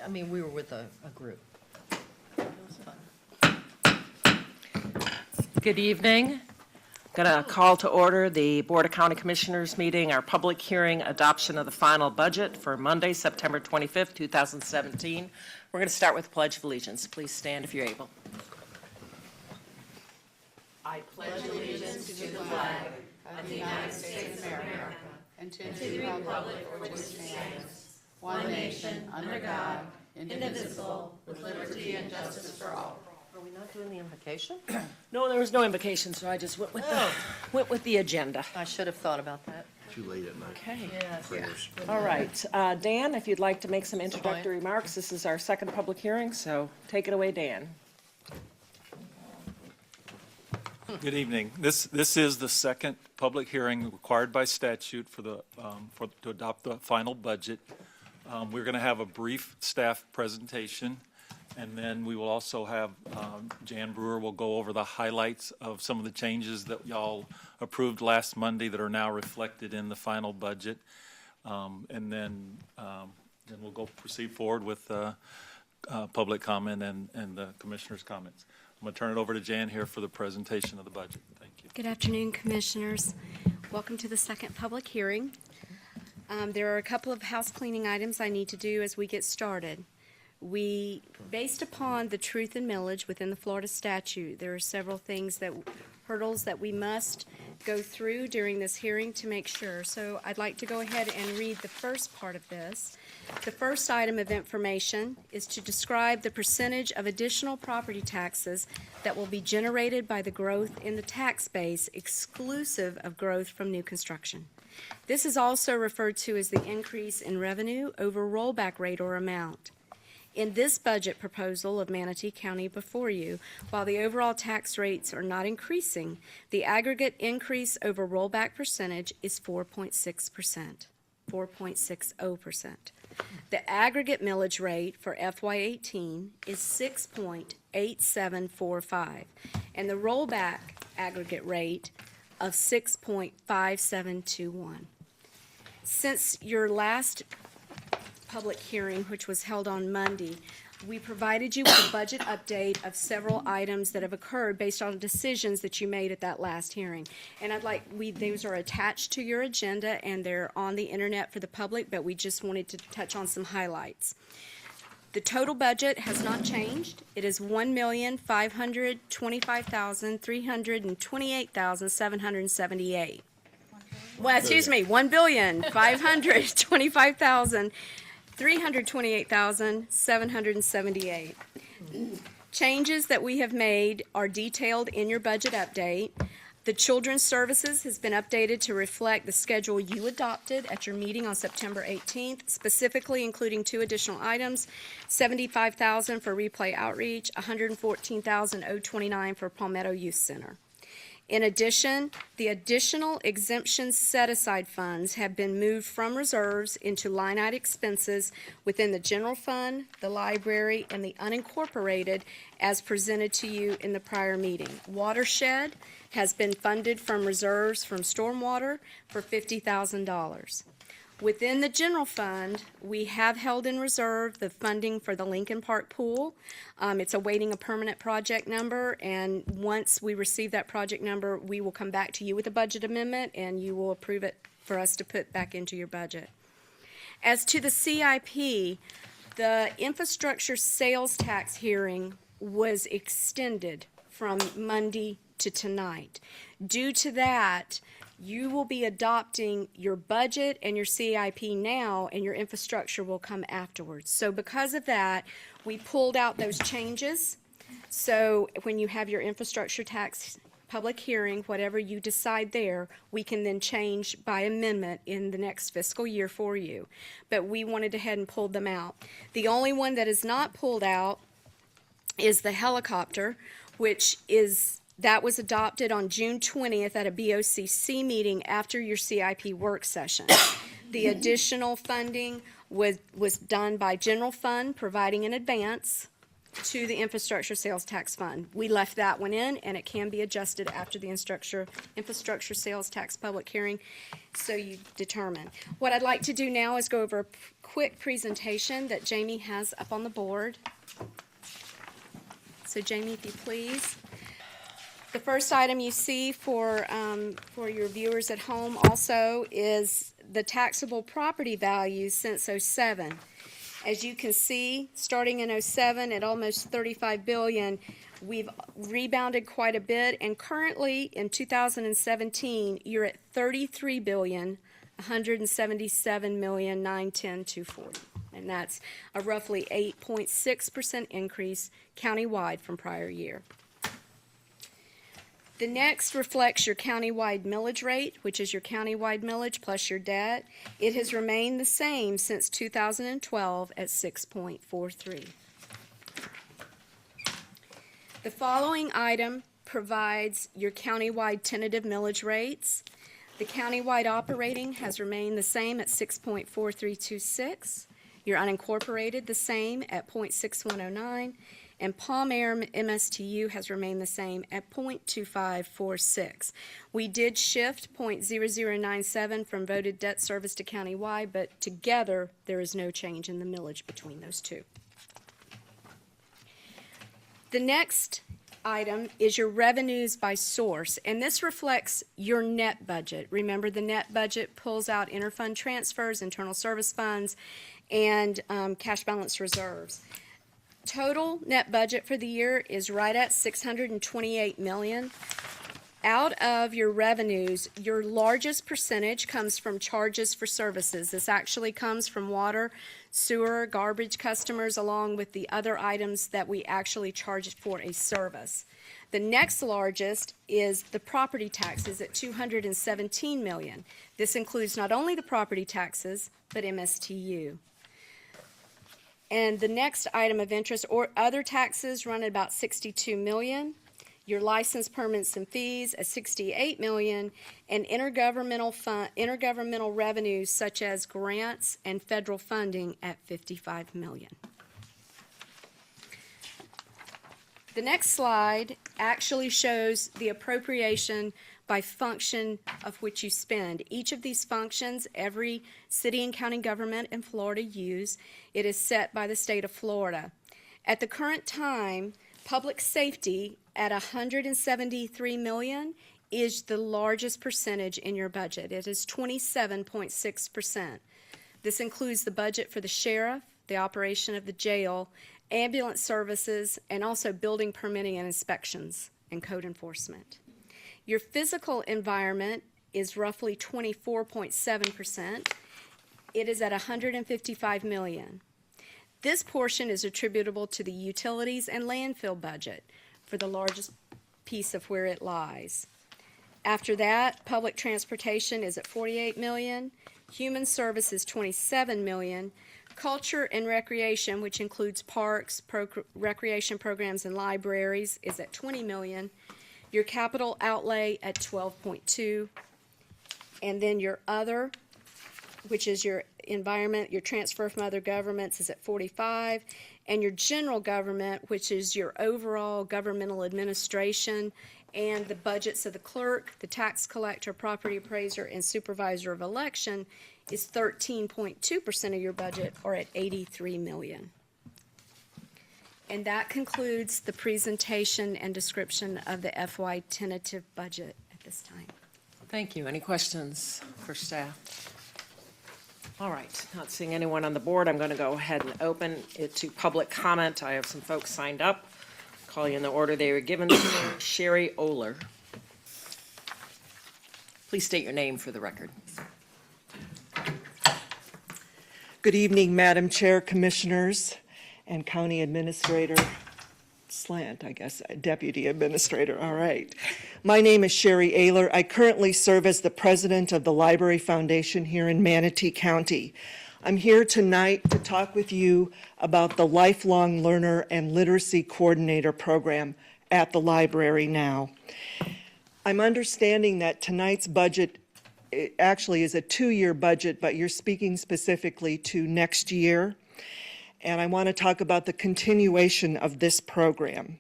I mean, we were with a group. It was fun. Good evening. Going to call to order the Board of County Commissioners meeting, our public hearing adoption of the final budget for Monday, September 25th, 2017. We're going to start with the Pledge of Allegiance. Please stand if you're able. I pledge allegiance to the flag of the United States of America and to the republic for which it stands, one nation, under God, indivisible, with liberty and justice for all. Are we not doing the invocation? No, there was no invocation, so I just went with the agenda. I should have thought about that. Too late at night. Okay. Yes. All right. Dan, if you'd like to make some introductory remarks, this is our second public hearing, so take it away, Dan. Good evening. This is the second public hearing required by statute to adopt the final budget. We're going to have a brief staff presentation, and then we will also have Jan Brewer will go over the highlights of some of the changes that y'all approved last Monday that are now reflected in the final budget, and then we'll proceed forward with public comment and the commissioner's comments. I'm going to turn it over to Jan here for the presentation of the budget. Thank you. Good afternoon, Commissioners. Welcome to the second public hearing. There are a couple of house cleaning items I need to do as we get started. Based upon the truth and millage within the Florida statute, there are several hurdles that we must go through during this hearing to make sure. So I'd like to go ahead and read the first part of this. The first item of information is to describe the percentage of additional property taxes that will be generated by the growth in the tax base exclusive of growth from new construction. This is also referred to as the increase in revenue over rollback rate or amount. In this budget proposal of Manatee County before you, while the overall tax rates are not increasing, the aggregate increase over rollback percentage is 4.6%, 4.60%. The aggregate millage rate for FY18 is 6.8745, and the rollback aggregate rate of 6.5721. Since your last public hearing, which was held on Monday, we provided you with a budget update of several items that have occurred based on decisions that you made at that last hearing. And those are attached to your agenda and they're on the internet for the public, but we just wanted to touch on some highlights. The total budget has not changed. It is $1,525,328,778. Well, excuse me, $1,525,328,778. Changes that we have made are detailed in your budget update. The Children's Services has been updated to reflect the schedule you adopted at your meeting on September 18th, specifically including two additional items, $75,000 for Replay Outreach, $114,029 for Palmetto Youth Center. In addition, the additional exemption set-aside funds have been moved from reserves into line-item expenses within the general fund, the library, and the unincorporated as presented to you in the prior meeting. Watershed has been funded from reserves from stormwater for $50,000. Within the general fund, we have held in reserve the funding for the Lincoln Park Pool. It's awaiting a permanent project number, and once we receive that project number, we will come back to you with a budget amendment, and you will approve it for us to put back into your budget. As to the CIP, the infrastructure sales tax hearing was extended from Monday to tonight. Due to that, you will be adopting your budget and your CIP now, and your infrastructure will come afterwards. So because of that, we pulled out those changes. So when you have your infrastructure tax public hearing, whatever you decide there, we can then change by amendment in the next fiscal year for you. But we wanted to head and pulled them out. The only one that is not pulled out is the helicopter, that was adopted on June 20th at a BOCC meeting after your CIP work session. The additional funding was done by general fund, providing in advance, to the infrastructure sales tax fund. We left that one in, and it can be adjusted after the infrastructure sales tax public hearing, so you determine. What I'd like to do now is go over a quick presentation that Jamie has up on the board. So Jamie, if you please. The first item you see for your viewers at home also is the taxable property value since '07. As you can see, starting in '07 at almost 35 billion, we've rebounded quite a bit, and currently in 2017, you're at 33 billion, 177 million, 910, 240. And that's a roughly 8.6% increase countywide from prior year. The next reflects your countywide millage rate, which is your countywide millage plus your debt. It has remained the same since 2012 at 6.43. The following item provides your countywide tentative millage rates. The countywide operating has remained the same at 6.4326. Your unincorporated the same at 0.6109. And Palm Air MSTU has remained the same at 0.2546. We did shift 0.0097 from voted debt service to countywide, but together there is no change in the millage between those two. The next item is your revenues by source, and this reflects your net budget. Remember, the net budget pulls out interfund transfers, internal service funds, and cash balance reserves. Total net budget for the year is right at $628 million. Out of your revenues, your largest percentage comes from charges for services. This actually comes from water, sewer, garbage customers, along with the other items that we actually charge for a service. The next largest is the property taxes at $217 million. This includes not only the property taxes, but MSTU. And the next item of interest or other taxes run at about $62 million. Your license permits and fees at $68 million, and intergovernmental revenues such as grants and federal funding at $55 million. The next slide actually shows the appropriation by function of which you spend. Each of these functions, every city and county government in Florida use. It is set by the state of Florida. At the current time, public safety at $173 million is the largest percentage in your budget. It is 27.6%. This includes the budget for the sheriff, the operation of the jail, ambulance services, and also building permitting and inspections and code enforcement. Your physical environment is roughly 24.7%. It is at $155 million. This portion is attributable to the utilities and landfill budget for the largest piece of where it lies. After that, public transportation is at $48 million. Human services, $27 million. Culture and recreation, which includes parks, recreation programs, and libraries, is at $20 million. Your capital outlay at 12.2, and then your other, which is your environment, your transfer from other governments, is at 45, and your general government, which is your overall governmental administration and the budgets of the clerk, the tax collector, property appraiser, and supervisor of election, is 13.2% of your budget, or at $83 million. And that concludes the presentation and description of the FY tentative budget at this time. Thank you. Any questions for staff? All right, not seeing anyone on the board, I'm going to go ahead and open it to public comment. I have some folks signed up. Call you in the order they were given to me. Sherry Oler. Please state your name for the record. Good evening, Madam Chair, Commissioners, and County Administrator Slant, I guess, Deputy Administrator, all right. My name is Sherry Ayler. I currently serve as the president of the Library Foundation here in Manatee County. I'm here tonight to talk with you about the Lifelong Learner and Literacy Coordinator Program at the library now. I'm understanding that tonight's budget actually is a two-year budget, but you're speaking specifically to next year. and I want to talk about the continuation of this program.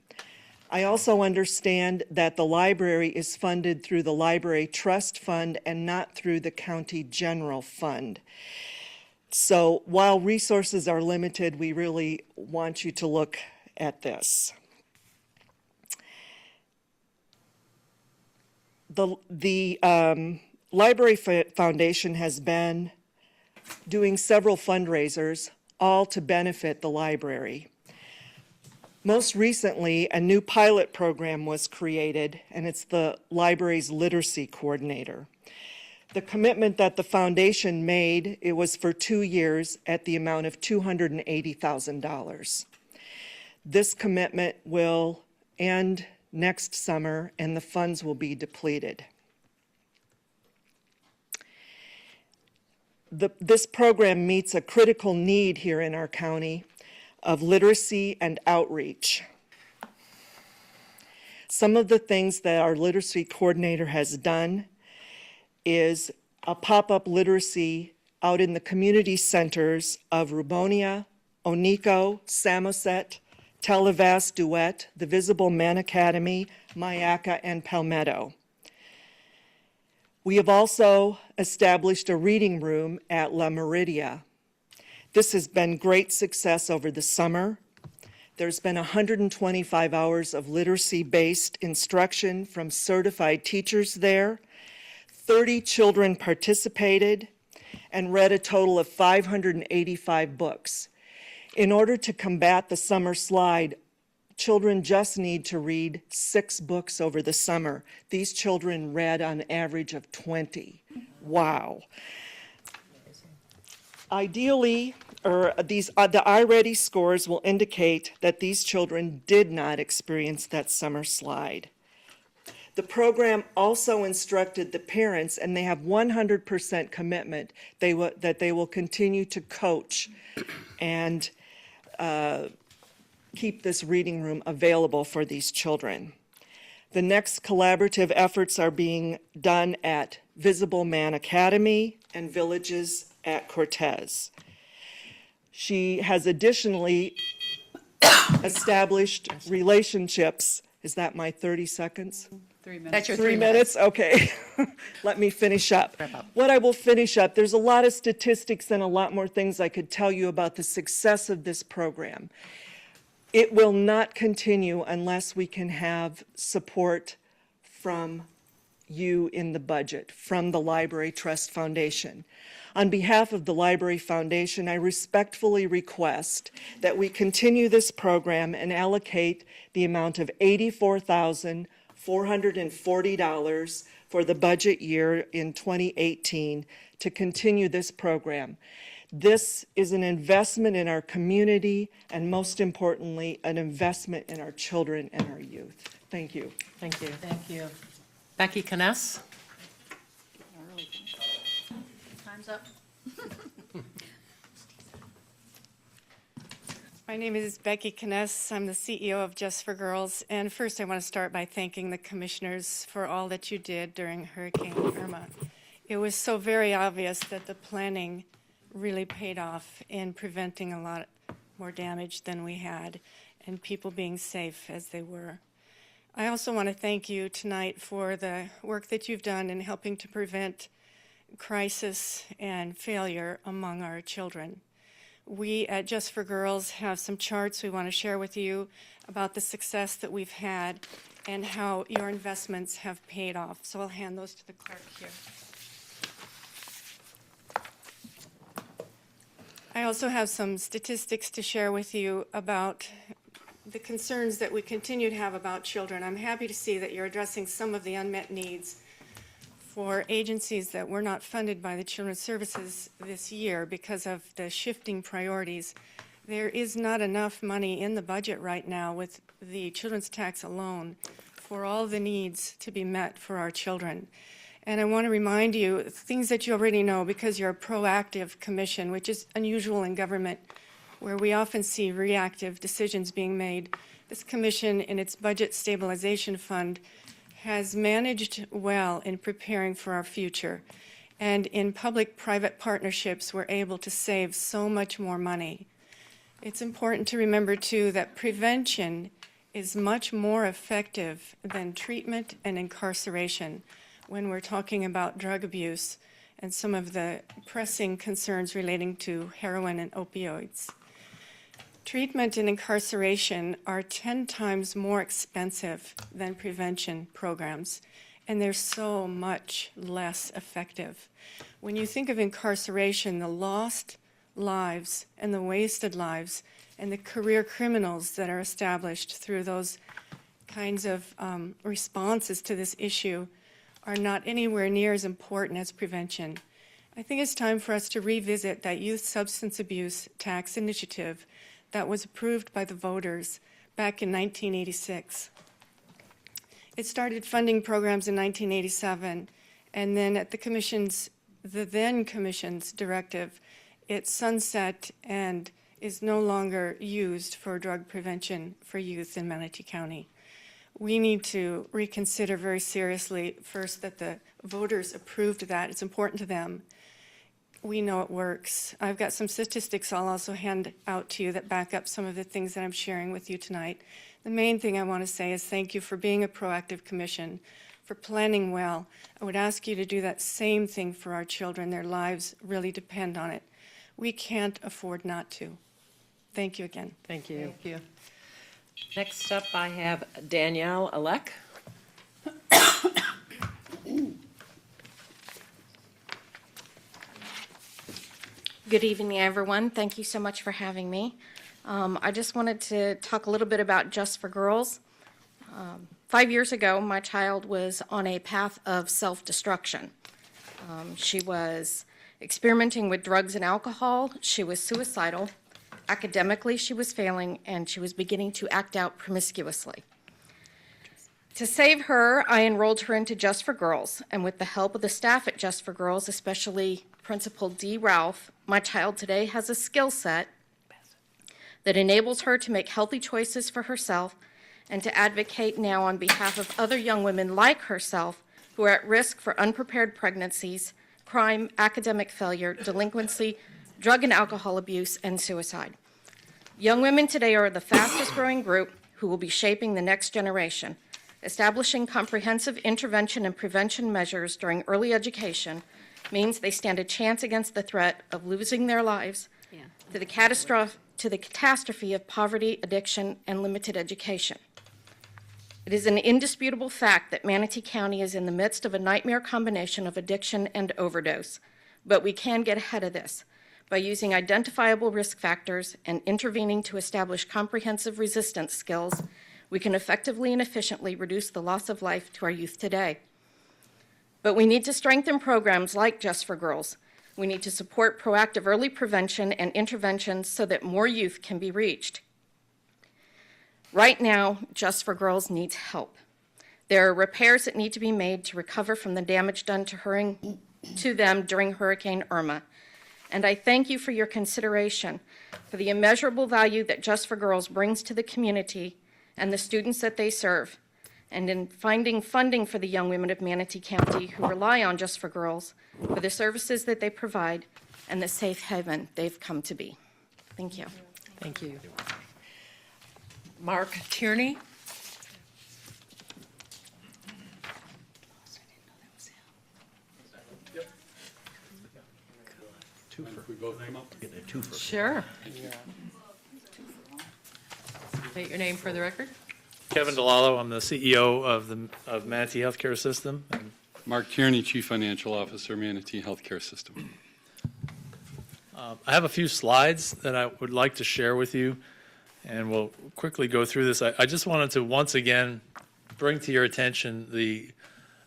I also understand that the library is funded through the Library Trust Fund and not through the County General Fund. So while resources are limited, we really want you to look at this. The Library Foundation has been doing several fundraisers, all to benefit the library. Most recently, a new pilot program was created, and it's the library's literacy coordinator. The commitment that the foundation made, it was for 2 years at the amount of $280,000. This commitment will end next summer, and the funds will be depleted. This program meets a critical need here in our county of literacy and outreach. Some of the things that our literacy coordinator has done is a pop-up literacy out in the community centers of Rubonia, Onico, Samoset, Televas, Duet, the Visible Man Academy, Mayaca, and Palmetto. We have also established a reading room at La Meridia. This has been great success over the summer. There's been 125 hours of literacy-based instruction from certified teachers there. 30 children participated and read a total of 585 books. In order to combat the summer slide, children just need to read 6 books over the summer. These children read an average of 20. Wow. Ideally, the iReady scores will indicate that these children did not experience that summer slide. The program also instructed the parents, and they have 100% commitment that they will continue to coach and keep this reading room available for these children. The next collaborative efforts are being done at Visible Man Academy and Villages at Cortez. She has additionally established relationships. Is that my 30 seconds? 3 minutes. That's your 3 minutes? Okay. Let me finish up. What I will finish up, there's a lot of statistics and a lot more things I could tell you about the success of this program. It will not continue unless we can have support from you in the budget, from the Library Trust Foundation. On behalf of the Library Foundation, I respectfully request that we continue this program and allocate the amount of $84,440 for the budget year in 2018 to continue this program. This is an investment in our community and, most importantly, an investment in our children and our youth. Thank you. Thank you. Thank you. Becky Kness? Time's up. My name is Becky Kness. I'm the CEO of Just for Girls. And first, I want to start by thanking the commissioners for all that you did during Hurricane Irma. It was so very obvious that the planning really paid off in preventing a lot more damage than we had and people being safe as they were. I also want to thank you tonight for the work that you've done in helping to prevent crisis and failure among our children. We at Just for Girls have some charts we want to share with you about the success that we've had and how your investments have paid off. So I'll hand those to the clerk here. I also have some statistics to share with you about the concerns that we continue to have about children. I'm happy to see that you're addressing some of the unmet needs for agencies that were not funded by the Children's Services this year because of the shifting priorities. There is not enough money in the budget right now with the children's tax alone for all the needs to be met for our children. And I want to remind you things that you already know because you're a proactive commission, which is unusual in government, where we often see reactive decisions being made. This commission, in its budget stabilization fund, has managed well in preparing for our future. And in public-private partnerships, we're able to save so much more money. It's important to remember, too, that prevention is much more effective than treatment and incarceration when we're talking about drug abuse and some of the pressing concerns relating to heroin and opioids. Treatment and incarceration are 10 times more expensive than prevention programs, and they're so much less effective. When you think of incarceration, the lost lives and the wasted lives and the career criminals that are established through those kinds of responses to this issue are not anywhere near as important as prevention. I think it's time for us to revisit that youth substance abuse tax initiative that was approved by the voters back in 1986. It started funding programs in 1987, and then at the then commission's directive, it sunset and is no longer used for drug prevention for youth in Manatee County. We need to reconsider very seriously, first, that the voters approved that. It's important to them. We know it works. I've got some statistics I'll also hand out to you that back up some of the things that I'm sharing with you tonight. The main thing I want to say is thank you for being a proactive commission, for planning well. I would ask you to do that same thing for our children. Their lives really depend on it. We can't afford not to. Thank you again. Thank you. Thank you. Next up, I have Danielle Alec. Good evening, everyone. Thank you so much for having me. I just wanted to talk a little bit about Just for Girls. 5 years ago, my child was on a path of self-destruction. She was experimenting with drugs and alcohol. She was suicidal. Academically, she was failing, and she was beginning to act out promiscuously. To save her, I enrolled her into Just for Girls, and with the help of the staff at Just for Girls, especially Principal D. Ralph, my child today has a skill set that enables her to make healthy choices for herself and to advocate now on behalf of other young women like herself who are at risk for unprepared pregnancies, crime, academic failure, delinquency, drug and alcohol abuse, and suicide. Young women today are the fastest growing group who will be shaping the next generation. Establishing comprehensive intervention and prevention measures during early education means they stand a chance against the threat of losing their lives to the catastrophe of poverty, addiction, and limited education. It is an indisputable fact that Manatee County is in the midst of a nightmare combination of addiction and overdose, but we can get ahead of this by using identifiable risk factors and intervening to establish comprehensive resistance skills. We can effectively and efficiently reduce the loss of life to our youth today. But we need to strengthen programs like Just for Girls. We need to support proactive early prevention and interventions so that more youth can be reached. Right now, Just for Girls needs help. There are repairs that need to be made to recover from the damage done to them during Hurricane Irma. And I thank you for your consideration for the immeasurable value that Just for Girls brings to the community and the students that they serve, and in finding funding for the young women of Manatee County who rely on Just for Girls for the services that they provide and the safe haven they've come to be. Thank you. Thank you. Mark Tierney. Sure. State your name for the record. Kevin DeLallo, I'm the CEO of Manatee Healthcare System. Mark Tierney, Chief Financial Officer, Manatee Healthcare System. I have a few slides that I would like to share with you, and we'll quickly go through this. I just wanted to once again bring to your attention the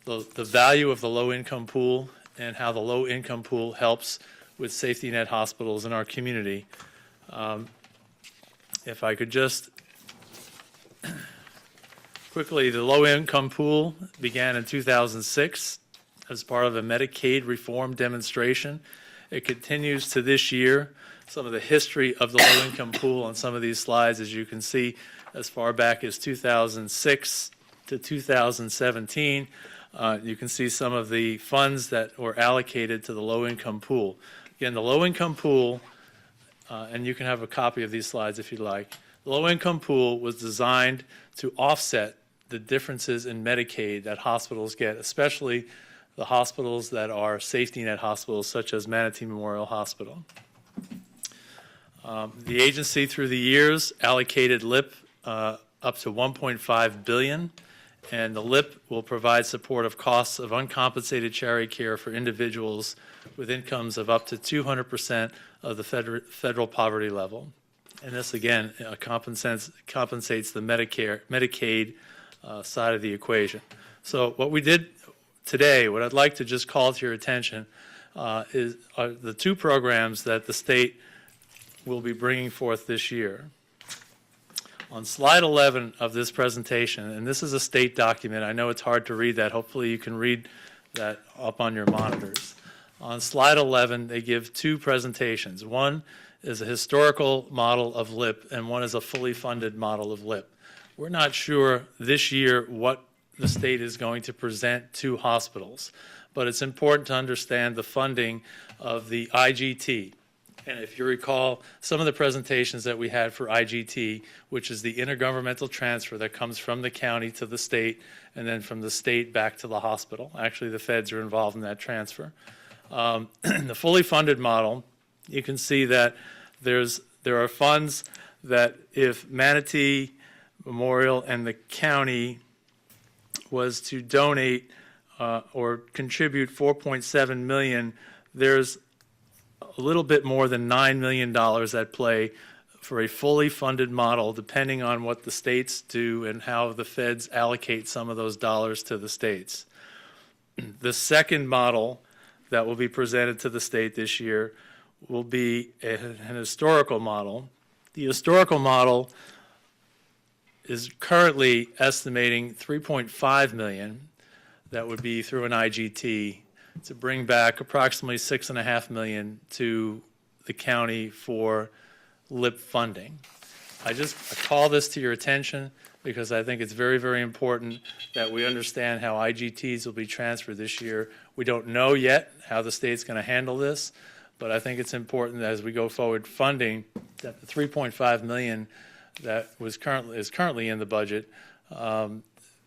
value of the low-income pool and how the low-income pool helps with safety net hospitals in our community. If I could just quickly, the low-income pool began in 2006 as part of a Medicaid reform demonstration. It continues to this year. Some of the history of the low-income pool on some of these slides, as you can see, as far back as 2006 to 2017. You can see some of the funds that were allocated to the low-income pool. Again, the low-income pool and you can have a copy of these slides if you'd like. The low-income pool was designed to offset the differences in Medicaid that hospitals get, especially the hospitals that are safety net hospitals such as Manatee Memorial Hospital. The agency through the years allocated LIP up to $1.5 billion, and the LIP will provide support of costs of uncompensated charity care for individuals with incomes of up to 200% of the federal poverty level. And this, again, compensates the Medicaid side of the equation. So what we did today, what I'd like to just call to your attention are the two programs that the state will be bringing forth this year. On slide 11 of this presentation, and this is a state document, I know it's hard to read that, hopefully you can read that up on your monitors. On slide 11, they give two presentations. One is a historical model of LIP, and one is a fully funded model of LIP. We're not sure this year what the state is going to present to hospitals, but it's important to understand the funding of the IGT. And if you recall, some of the presentations that we had for IGT, which is the intergovernmental transfer that comes from the county to the state and then from the state back to the hospital. Actually, the feds are involved in that transfer. The fully funded model, you can see that there are funds that if Manatee Memorial and the county was to donate or contribute $4.7 million, there's a little bit more than $9 million at play for a fully funded model, depending on what the states do and how the feds allocate some of those dollars to the states. The second model that will be presented to the state this year will be an historical model. The historical model is currently estimating $3.5 million that would be through an IGT to bring back approximately $6.5 million to the county for LIP funding. I call this to your attention because I think it's very, very important that we understand how IGTs will be transferred this year. We don't know yet how the state's going to handle this, but I think it's important that as we go forward funding, that the $3.5 million that is currently in the budget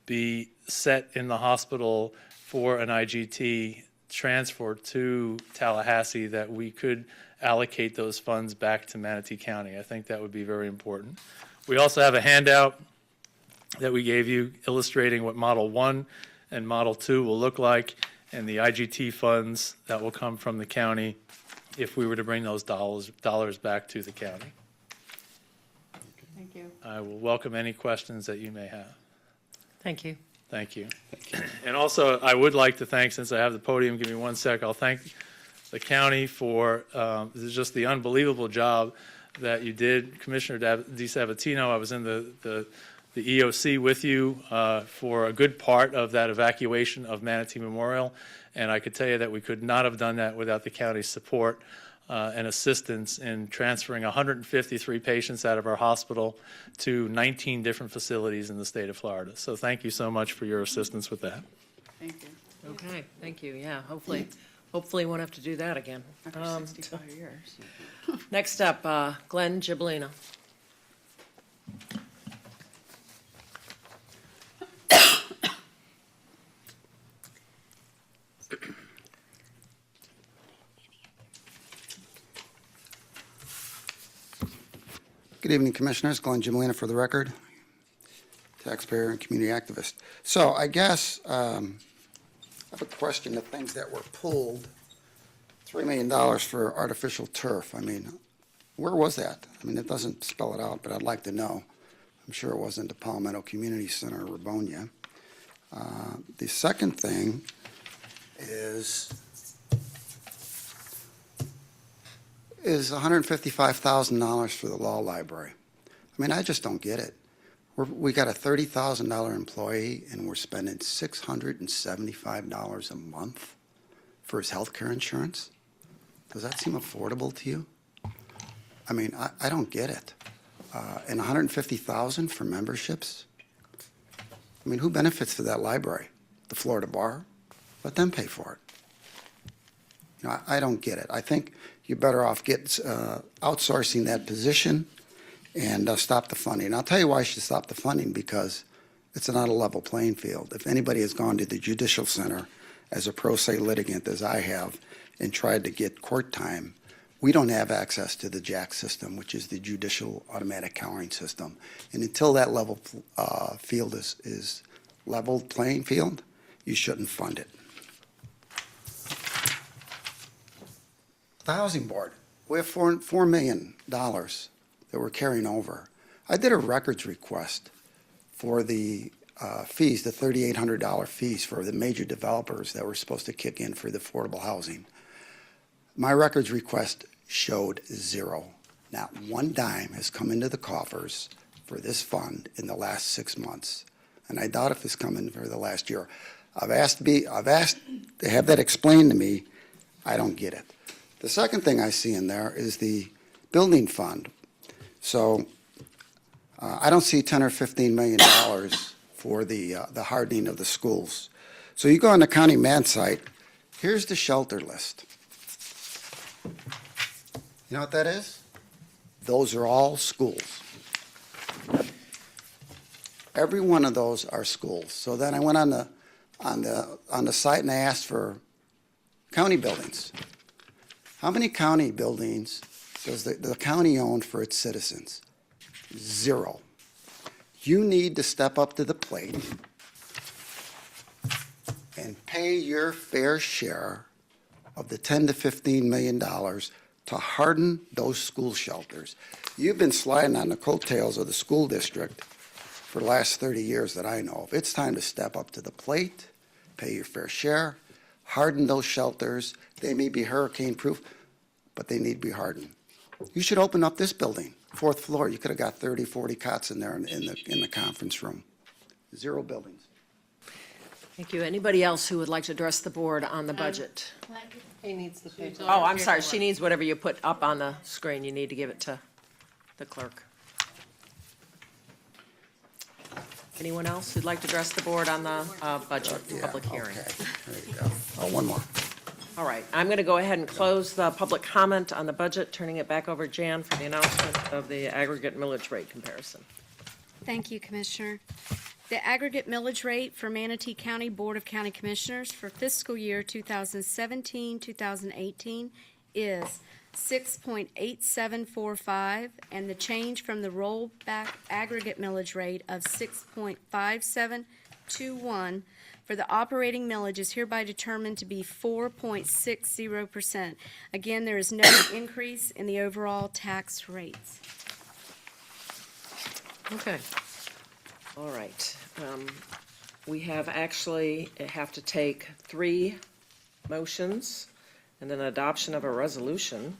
be set in the hospital for an IGT transfer to Tallahassee, that we could allocate those funds back to Manatee County. I think that would be very important. We also have a handout that we gave you illustrating what Model 1 and Model 2 will look like, and the IGT funds that will come from the county if we were to bring those dollars back to the county. Thank you. I will welcome any questions that you may have. Thank you. Thank you. And also, I would like to thank, since I have the podium, give me 1 sec, I'll thank the county for just the unbelievable job that you did. Commissioner DiSabatino, I was in the EOC with you for a good part of that evacuation of Manatee Memorial, and I could tell you that we could not have done that without the county's support and assistance in transferring 153 patients out of our hospital to 19 different facilities in the state of Florida. So thank you so much for your assistance with that. Thank you. Okay, thank you. Yeah, hopefully we won't have to do that again. After 65 years. Next up, Glenn Gibolino. Good evening, Commissioners. Glenn Gibolino for the record, taxpayer and community activist. So I guess I have a question of things that were pulled. $3 million for artificial turf. I mean, where was that? I mean, it doesn't spell it out, but I'd like to know. I'm sure it wasn't the Palmetto Community Center or Rabonia. The second thing is $155,000 for the law library. I mean, I just don't get it. We got a $30,000 employee, and we're spending $675 a month for his health care insurance. Does that seem affordable to you? I mean, I don't get it. And $150,000 for memberships? I mean, who benefits to that library? The Florida Bar? Let them pay for it. I don't get it. I think you're better off outsourcing that position and stop the funding. And I'll tell you why I should stop the funding, because it's not a level playing field. If anybody has gone to the Judicial Center as a pro se litigant, as I have, and tried to get court time, we don't have access to the JAC system, which is the Judicial Automatic Coloring System. And until that level field is level playing field, you shouldn't fund it. The Housing Board, we have $4 million that we're carrying over. I did a records request for the fees, the $3,800 fees for the major developers that were supposed to kick in for the affordable housing. My records request showed zero. Not one dime has come into the coffers for this fund in the last 6 months. And I doubt if it's coming for the last year. I've asked to have that explained to me. I don't get it. The second thing I see in there is the building fund. So I don't see $10 or $15 million for the hardening of the schools. So you go on the county man site, here's the shelter list. You know what that is? Those are all schools. Every one of those are schools. So then I went on the site and I asked for county buildings. How many county buildings does the county own for its citizens? Zero. You need to step up to the plate and pay your fair share of the $10 to $15 million to harden those school shelters. You've been sliding on the coattails of the school district for the last 30 years that I know of. It's time to step up to the plate, pay your fair share, harden those shelters. They may be hurricane-proof, but they need to be hardened. You should open up this building, 4th floor. You could have got 30, 40 cots in there in the conference room. Zero buildings. Thank you. Anybody else who would like to address the board on the budget? He needs the paper. Oh, I'm sorry, she needs whatever you put up on the screen. You need to give it to the clerk. Anyone else who'd like to address the board on the budget public hearing? Okay, there you go. Oh, one more. All right, I'm going to go ahead and close the public comment on the budget, turning it back over to Jan for the announcement of the aggregate millage rate comparison. Thank you, Commissioner. The aggregate millage rate for Manatee County Board of County Commissioners for fiscal year 2017-2018 is 6.8745, and the change from the rollback aggregate millage rate of 6.5721 for the operating millage is hereby determined to be 4.60%. Again, there is no increase in the overall tax rates. Okay. All right. We have to take 3 motions and then adoption of a resolution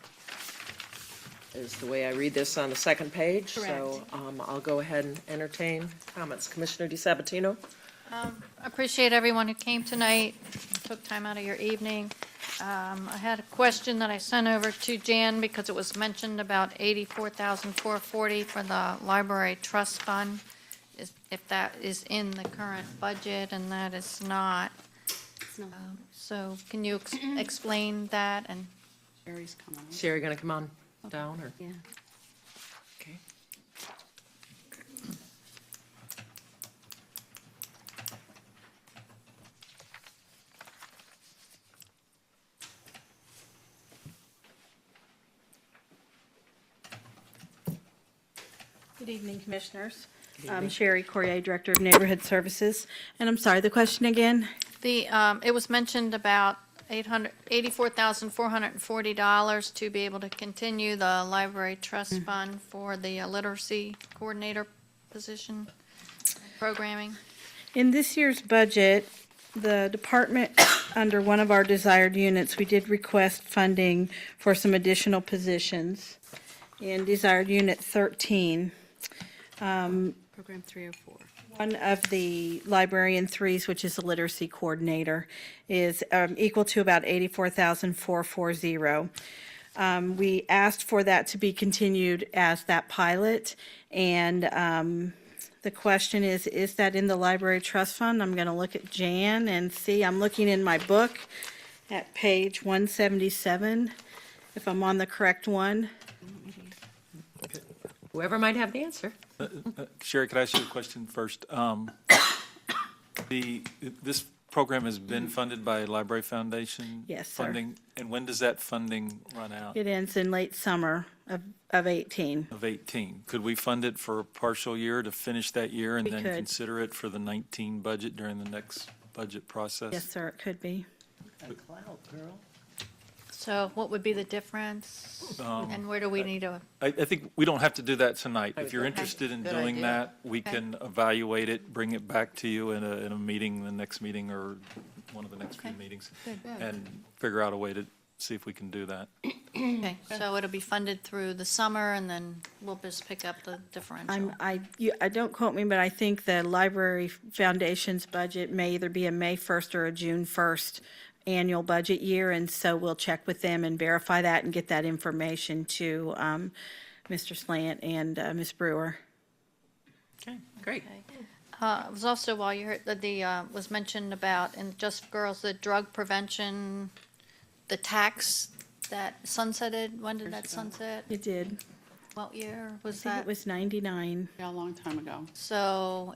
is the way I read this on the second page. Correct. So I'll go ahead and entertain comments. Commissioner DeSabatino? Appreciate everyone who came tonight, took time out of your evening. I had a question that I sent over to Jan because it was mentioned about $84,440 for the library trust fund. If that is in the current budget, and that is not. So can you explain that? And Sherry's coming. Sherry going to come on down? Or? Yeah. Okay. Good evening, Commissioners. I'm Sherry Corrier, Director of Neighborhood Services. And I'm sorry, the question again? it was mentioned about $84,440 to be able to continue the library trust fund for the literacy coordinator position programming. In this year's budget, the department, under one of our desired units, we did request funding for some additional positions in desired unit 13. Program 304. One of the librarian threes, which is the literacy coordinator, is equal to about $84,440. We asked for that to be continued as that pilot, and the question is that in the library trust fund? I'm going to look at Jan and see. I'm looking in my book, at page 177, if I'm on the correct one. Whoever might have the answer. Sherry, could I ask you a question first? This program has been funded by Library Foundation? Yes, sir. Funding, and when does that funding run out? It ends in late summer of 18. Of 18. Could we fund it for a partial year to finish that year and We then could. consider it for the 19 budget during the next budget process? Yes, sir, it could be. A cloud, girl. So what would be the difference? And where do we need to, I think we don't have to do that tonight. If you're Okay. interested in Good doing idea. that, we Okay. can evaluate it, bring it back to you in a meeting, the next meeting, or one of the next few Okay. meetings, Good. and figure out a way to see if we can do that. okay, so it'll be funded through the summer and then we'll just pick up the differential? I don't quote me, but I think the Library Foundation's budget may either be a May 1st or a June 1st annual budget year, and so we'll check with them and verify that and get that information to Mr. Slant and Ms. Brewer. Okay, great. It was also, while you heard, was mentioned about, and Just for Girls, the drug prevention, the tax that sunsetted, when did that sunset? It did. What year I was think that? it was 99. Yeah, a long time ago. So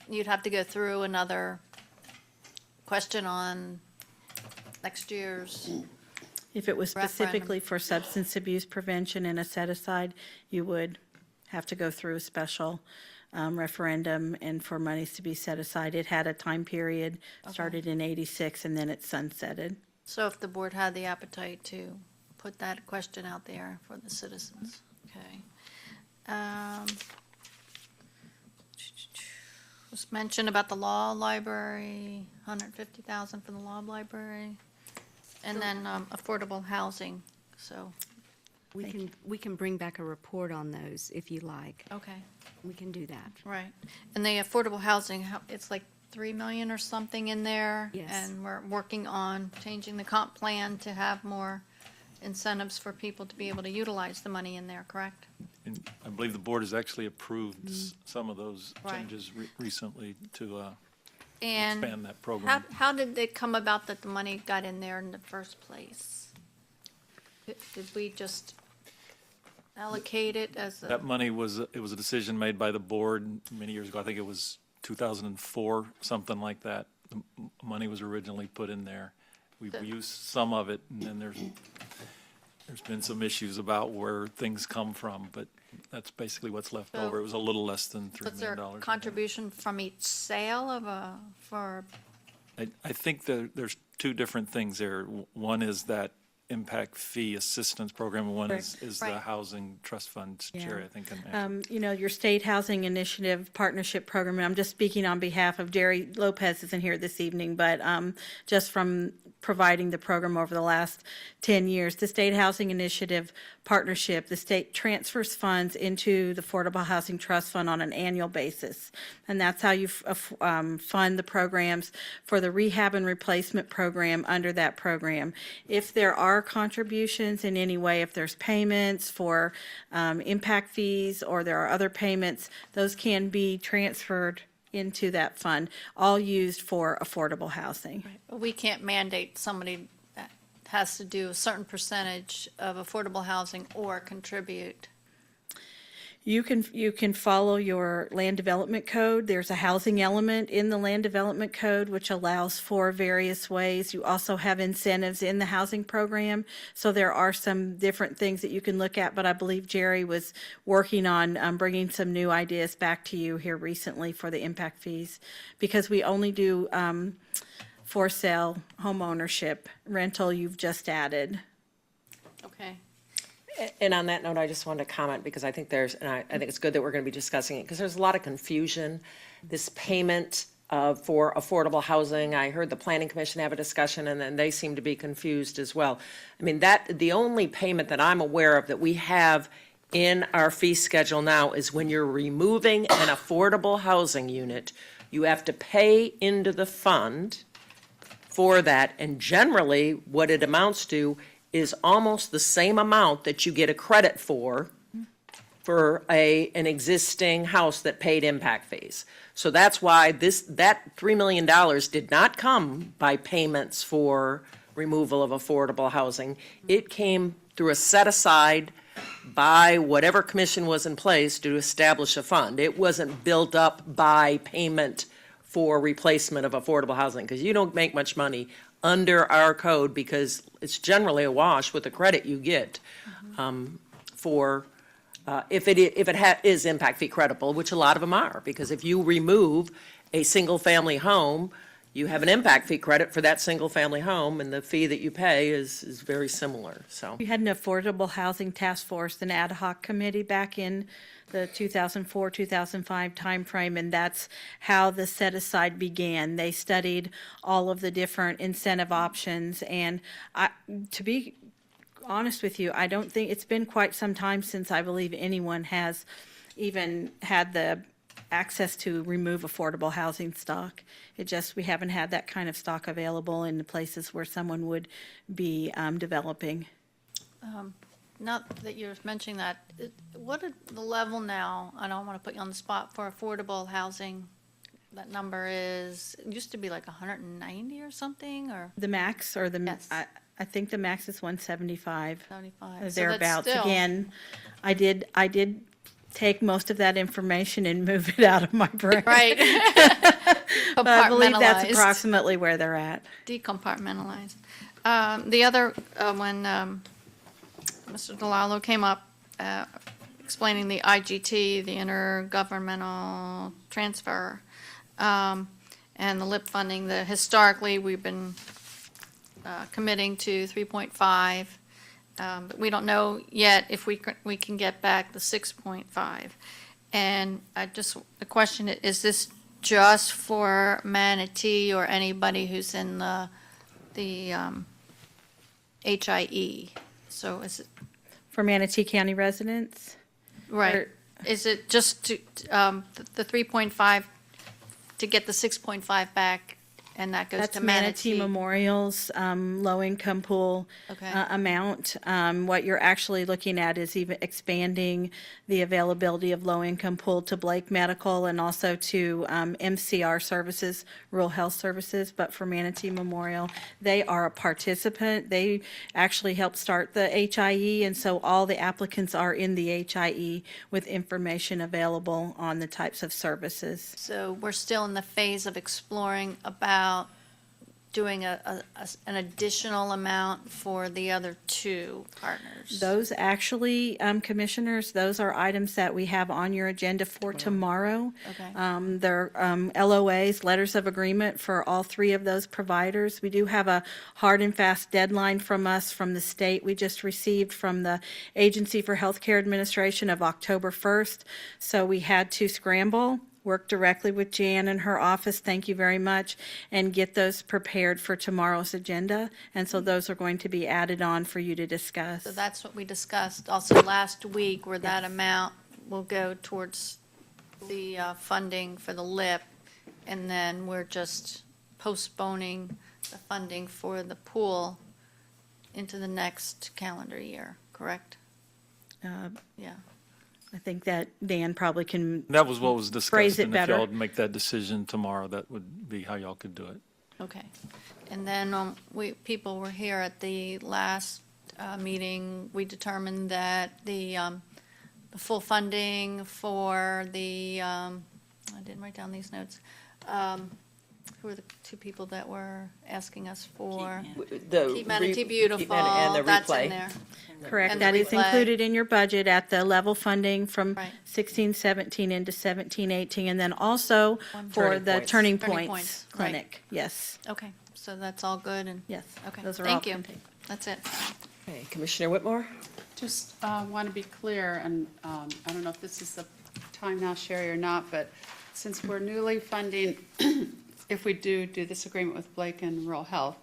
you'd have to go through another question on next year's, If it was Referendum. specifically for substance abuse prevention and a set-aside, you would have to go through a special referendum and for monies to be set aside. It had a time period, started in 86, and then it sunsetted. so if the board had the appetite to put that question out there for the citizens, okay. Was mentioned about the law library, 150,000 for the law library, and then affordable housing, so, We can bring back a report on those if you like. okay, We can do that. right. And the affordable housing, it's like 3 million or something in there. Yes. And we're working on changing the comp plan to have more incentives for people to be able to utilize the money in there, correct? And I believe the board has actually approved some of those Right. changes recently to And expand that program. how did it come about that the money got in there in the first place? Did we just allocate it as a? That money was a decision made by the board many years ago. I think it was 2004, something like that. The money was originally put in there. We've The- used some of it, and then there's been some issues about where things come from, but that's basically what's left So- over. It was a little less than $3 Was there million. a contribution from each sale for, I think there's two different things there. One is that impact fee assistance program, and one is the Right. housing trust fund. Sherry, I think, can answer. Your State Housing Initiative Partnership Program, and I'm just speaking on behalf of Jerry Lopez isn't here this evening, but just from providing the program over the last 10 years, the State Housing Initiative Partnership, the state transfers funds into the Affordable Housing Trust Fund on an annual basis. And that's how you fund the programs for the rehab and replacement program under that program. If there are contributions in any way, if there's payments for impact fees or there are other payments, those can be transferred into that fund, all used for affordable housing. we can't mandate somebody that has to do a certain percentage of affordable housing or contribute. You can follow your land development code. There's a housing element in the land development code which allows for various ways. You also have incentives in the housing program. So there are some different things that you can look at, but I believe Jerry was working on bringing some new ideas back to you here recently for the impact fees, because we only do for sale, home ownership, rental you've just added. Okay. And on that note, I just wanted to comment, because I think and I think it's good that we're going to be discussing it, because there's a lot of confusion. This payment for affordable housing, I heard the Planning Commission have a discussion, and then they seem to be confused as well. I mean, the only payment that I'm aware of that we have in our fee schedule now is when you're removing an affordable housing unit, you have to pay into the fund for that, and generally, what it amounts to is almost the same amount that you get a credit for for an existing house that paid impact fees. So that's why that $3 million did not come by payments for removal of affordable housing. It came through a set aside by whatever commission was in place to establish a fund. It wasn't built up by payment for replacement of affordable housing, because you don't make much money under our code, because it's generally a wash with the credit you get for, if it is impact fee credible, which a lot of them are, because if you remove a single-family home, you have an impact fee credit for that single-family home, and the fee that you pay is very similar, so. We had an affordable housing task force, an ad hoc committee back in the 2004, 2005 timeframe, and that's how the set-aside began. They studied all of the different incentive options, and to be honest with you, I don't think, it's been quite some time since I believe anyone has even had the access to remove affordable housing stock. We haven't had that kind of stock available in the places where someone would be developing. Not that you're mentioning that, what is the level now, I don't want to put you on the spot, for affordable housing? That number is, it used to be like 190 or something, or The max, or the, Yes. I think the max is 175. 75? So that's Thereabouts. still- Again, I did take most of that information and move it out of my brain. Right. But I believe that's Compartmentalized. approximately where they're at. Decompartmentalized. The other, when Mr. DeLallo came up explaining the IGT, the intergovernmental transfer, and the LIP funding, historically, we've been committing to 3.5, but we don't know yet if we can get back the 6.5. And the question is this just for Manatee or anybody who's in the HIE? So is it, For Manatee County residents? right, Or- is it just to, the 3.5 to get the 6.5 back, and that goes That's to Manatee Manatee? Memorial's low-income pool Okay. amount. What you're actually looking at is even expanding the availability of low-income pool to Blake Medical and also to MCR Services, Rural Health Services. But for Manatee Memorial, they are a participant. They actually helped start the HIE, and so all the applicants are in the HIE with information available on the types of services. So we're still in the phase of exploring about doing an additional amount for the other two partners. Those actually, commissioners, those are items that we have on your agenda for tomorrow. Okay. They're LOAs, letters of agreement for all three of those providers. We do have a hard and fast deadline from the state. We just received from the Agency for Healthcare Administration of October 1st. So we had to scramble, work directly with Jan and her office, thank you very much, and get those prepared for tomorrow's agenda. And so those are going to be added on for you to discuss. So that's what we discussed also last week, where that amount will go towards the funding for the LIP, and then we're just postponing the funding for the pool into the next calendar year, correct? Yeah. I think that Dan probably can, That was what was Phrase discussed, it and if better. y'all would make that decision tomorrow, that would be how y'all could do it. Okay. And then people were here at the last meeting. We determined that the full funding for I didn't write down these notes. Who were the two people that were asking us for? Keep Manatee Beautiful, And the that's replay. in there. correct, And the that is replay. included in your budget at the level funding from Right. 16-17 into 17-18, and then also for Turning the Points. Turning Turning Points Points, right. Clinic. Yes, Okay, so that's all good, and, yes. okay, Those are all thank you. contained. That's it. Okay, Commissioner Whitmore? Just want to be clear, and I don't know if this is the time now, Sherry, or not, but since we're newly funding, if we do this agreement with Blake and Rural Health,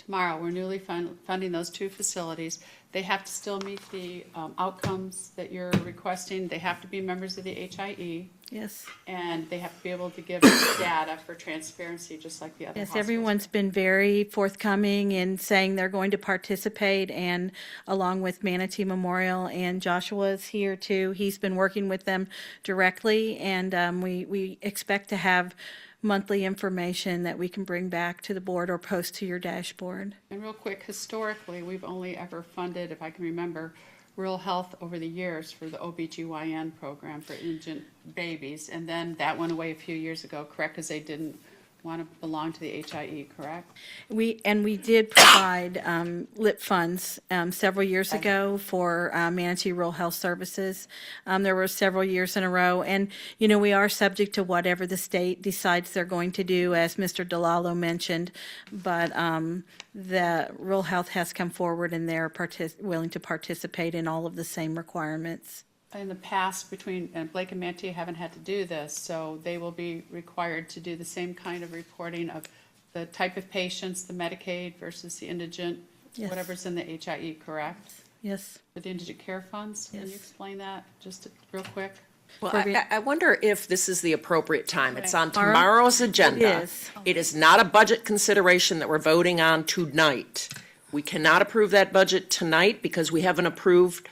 tomorrow. We're newly funding those two facilities. They have to still meet the outcomes that you're requesting. They have to be members of the HIE, Yes. and they have to be able to give us data for transparency, just like the other Yes, hospitals. everyone's been very forthcoming in saying they're going to participate, and along with Manatee Memorial, and Joshua's here too. He's been working with them directly, and we expect to have monthly information that we can bring back to the board or post to your dashboard. And real quick, historically, we've only ever funded, if I can remember, rural health over the years for the OBGYN program for indigent babies. And then that went away a few years ago, correct? Because they didn't want to belong to the HIE, correct? We did provide LIP funds several years ago for Manatee Rural Health Services. There were several years in a row, and, you know, we are subject to whatever the state decides they're going to do, as Mr. DeLallo mentioned, but the Rural Health has come forward, and they're willing to participate in all of the same requirements. In the past, between, and Blake and Manatee haven't had to do this, so they will be required to do the same kind of reporting of the type of patients, the Medicaid versus the indigent, Yes. whatever's in the HIE, correct? Yes. For the indigent care funds? Can you Yes. explain that just real quick? Well, For re- I wonder if this is the appropriate time. It's on Tomorrow? tomorrow's agenda. It is. It is not a budget consideration that we're voting on tonight. We cannot approve that budget tonight because we haven't approved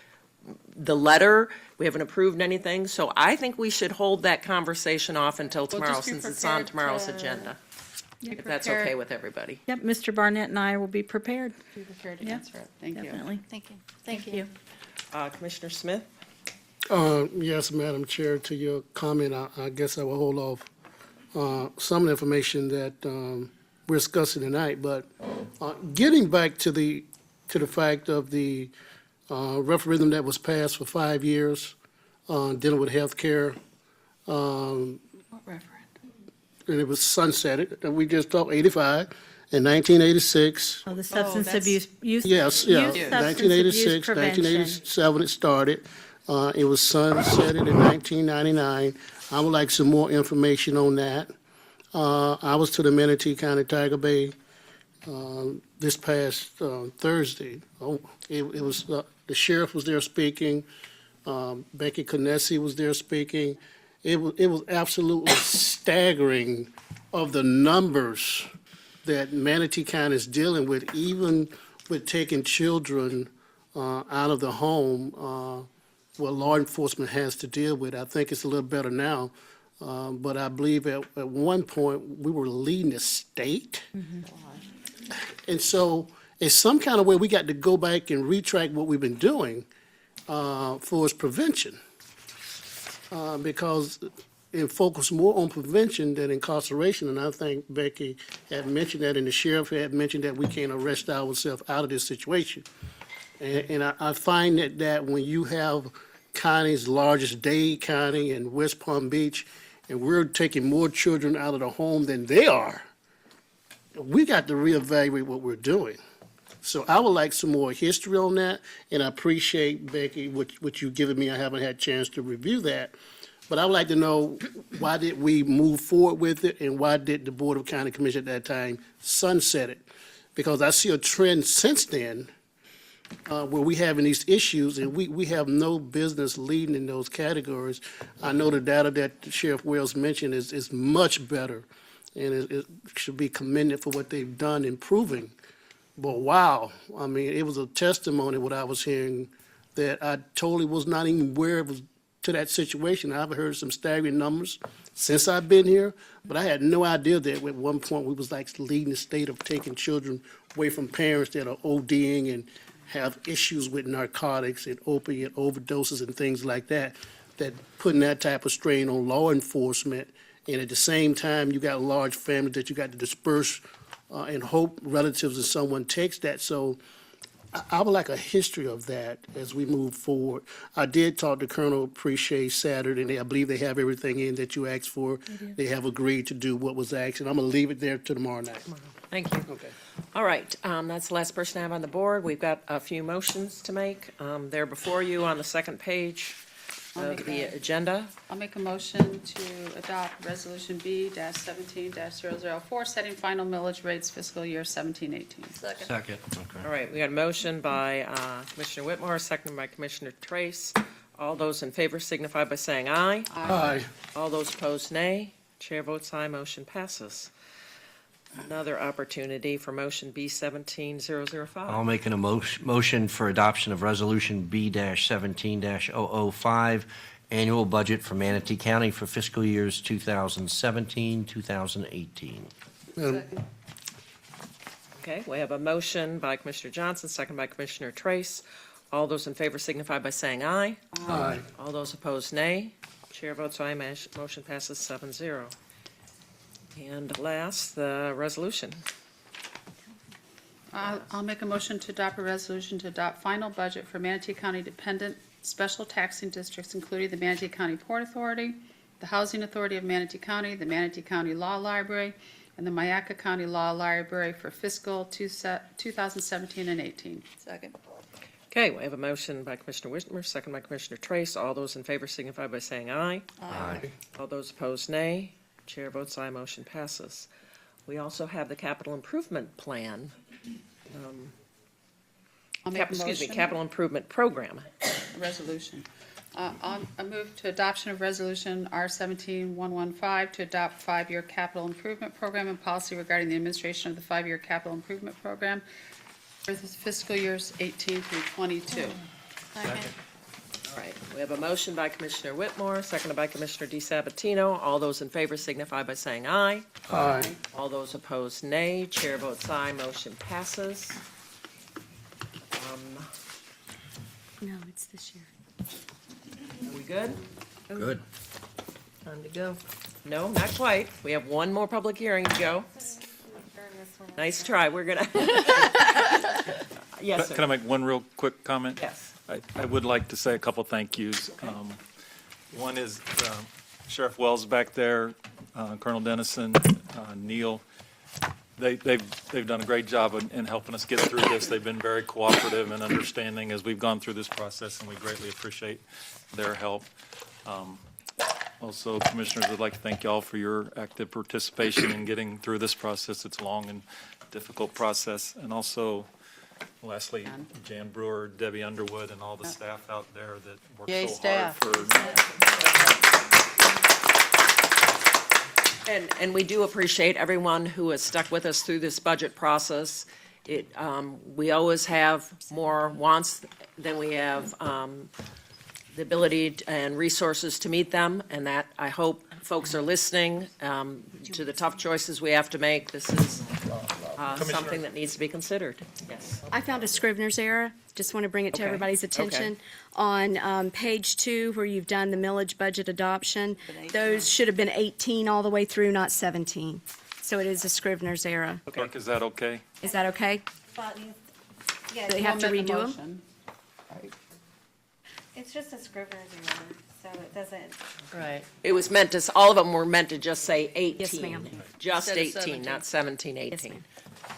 the letter, we haven't approved anything, so I think we should hold that conversation off until just tomorrow, be since it's on prepared tomorrow's to agenda. Be If that's prepared- okay with everybody. Yep, Mr. Barnett and I will be prepared. Be prepared to Yeah, answer it. Thank you. Definitely. Thank you. Thank you. Commissioner Smith? Yes, Madam Chair, to your comment, I guess I will hold off some of the information that we're discussing tonight, but getting back to the fact of the referendum that was passed for 5 years dealing with healthcare, What referendum? and it was sunsetted, and we just talked 85, in 1986. Oh, the substance that's- abuse, youth. Yes, yeah, youth substance abuse 1986, prevention. 1987 it started. It was sunsetted in 1999. I would like some more information on that. I was to the Manatee County Tiger Bay this past Thursday. Oh, it was, the sheriff was there speaking, Becky Conesi was there speaking. It was absolutely staggering of the numbers that Manatee County is dealing with, even with taking children out of the home, what law enforcement has to deal with. I think it's a little better now, but I believe at one point, we were leading the state. And so, in some kind of way, we got to go back and retrack what we've been doing for its prevention. Because it focused more on prevention than incarceration, and I think Becky had mentioned that, and the sheriff had mentioned that we can't arrest ourselves out of this situation. And I find that when you have counties, largest Dade County and West Palm Beach, and we're taking more children out of the home than they are, we got to reevaluate what we're doing. So I would like some more history on that, and I appreciate, Becky, what you've given me. I haven't had a chance to review that. But I would like to know, why did we move forward with it, and why did the Board of County Commission at that time sunset it? Because I see a trend since then where we having these issues, and we have no business leading in those categories. I know the data that Sheriff Wells mentioned is much better, and it should be commended for what they've done improving. But wow, I mean, it was a testimony what I was hearing that I totally was not even aware it was to that situation. I've heard some staggering numbers since I've been here, but I had no idea that at one point we was like leading the state of taking children away from parents that are ODing and have issues with narcotics and opiate overdoses and things like that, that putting that type of strain on law enforcement. And at the same time, you got large families that you got to disperse and hope relatives and someone takes that. So I would like a history of that as we move forward. I did talk to Colonel Preche Saturday, and I believe they have everything in that you asked for. They have agreed to do what was asked, and I'm going to leave it there till tomorrow night. Thank you. Okay. All right, that's the last person I have on the board. We've got a few motions to make. They're before you on the second page. of the agenda. I'll make a motion to adopt Resolution B-17-004, setting final millage rates fiscal year 17-18. Second. All right, we got a motion by Commissioner Whitmore, seconded by Commissioner Trace. All those in favor signify by saying aye. Aye. All those opposed, nay. Chair votes aye, motion passes. Another opportunity for motion B-17-005. I'll make an motion for adoption of Resolution B-17-005, annual budget for Manatee County for fiscal years 2017, 2018. Okay, we have a motion by Commissioner Johnson, second by Commissioner Trace. All those in favor signify by saying aye. Aye. All those opposed, nay. Chair votes aye, motion passes 7-0. And last, the resolution. I'll make a motion to adopt a resolution to adopt final budget for Manatee County dependent special taxing districts, including the Manatee County Port Authority, the Housing Authority of Manatee County, the Manatee County Law Library, and the Myakka County Law Library for fiscal 2017 and 18. Second. Okay, we have a motion by Commissioner Whitmer, second by Commissioner Trace. All those in favor signify by saying aye. Aye. All those opposed, nay. Chair votes aye, motion passes. We also have the capital improvement plan. I'll make a Excuse me, motion. capital improvement program. Resolution. I move to adoption of Resolution R-17-115 to adopt five-year capital improvement program and policy regarding the administration of the five-year capital improvement program for the fiscal years 18 through 22. All right, we have a motion by Commissioner Whitmore, seconded by Commissioner DeSabatino. All those in favor signify by saying aye. Aye. All those opposed, nay. Chair votes aye, motion passes. No, it's this year. Are we good? Good. Time to go. No, not quite. We have one more public hearing to go. Nice try, we're gonna. Yes, Can I sir. make one real quick comment? Yes. I would like to say a couple thank yous. One is Sheriff Wells back there, Colonel Dennison, Neil. They've done a great job in helping us get through this. They've been very cooperative and understanding as we've gone through this process, and we greatly appreciate their help. Also, Commissioners, I'd like to thank y'all for your active participation in getting through this process. It's a long and difficult process. And also, lastly, Jan Brewer, Debbie Underwood, and all the staff out there that work Yay, so staff. hard for. And we do appreciate everyone who has stuck with us through this budget process. We always have more wants than we have the ability and resources to meet them, and that, I hope folks are listening to the tough choices we have to make. This is something that needs to be considered. Yes. I found a Scrivener's error. Just want to bring it to Okay. everybody's attention. On page 2, where you've done the millage budget adoption, those should have been 18 all the way through, not 17. So it is a Scrivener's error. Clerk, is that okay? Is that okay? Yeah, Do they have to I'll amend the redo them? motion. it's just a Scrivener's error, so it doesn't. Right. It was meant to, all of them were meant to just say 18. Yes, ma'am. Just Instead of 18, not 17, 18. Yes, ma'am.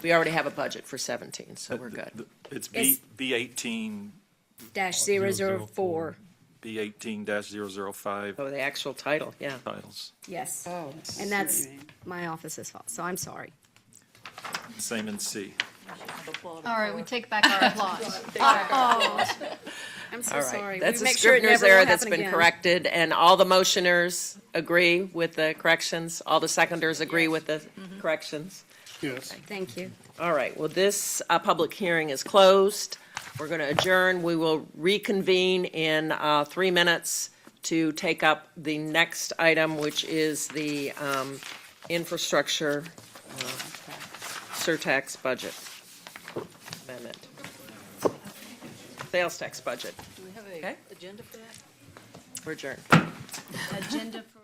We already have a budget for 17, so we're good. It's It's- B18, -004. B18-005 Oh, the actual title, yeah. titles. Yes. Oh, And that's my office's fault, so I'm sorry. Same in C. All right, we take back our applause. I'm so All right, sorry. that's We a make sure it Scrivener's never will error that's happen been again. corrected, and all the motioners agree with the corrections? All the seconders agree with the corrections? Yes. Thank you. All right, well, this public hearing is closed. We're going to adjourn. We will reconvene in 3 minutes to take up the next item, which is the infrastructure surtax budget amendment. Sales tax budget. Do we have Okay. agenda for that? We're adjourned. Agenda for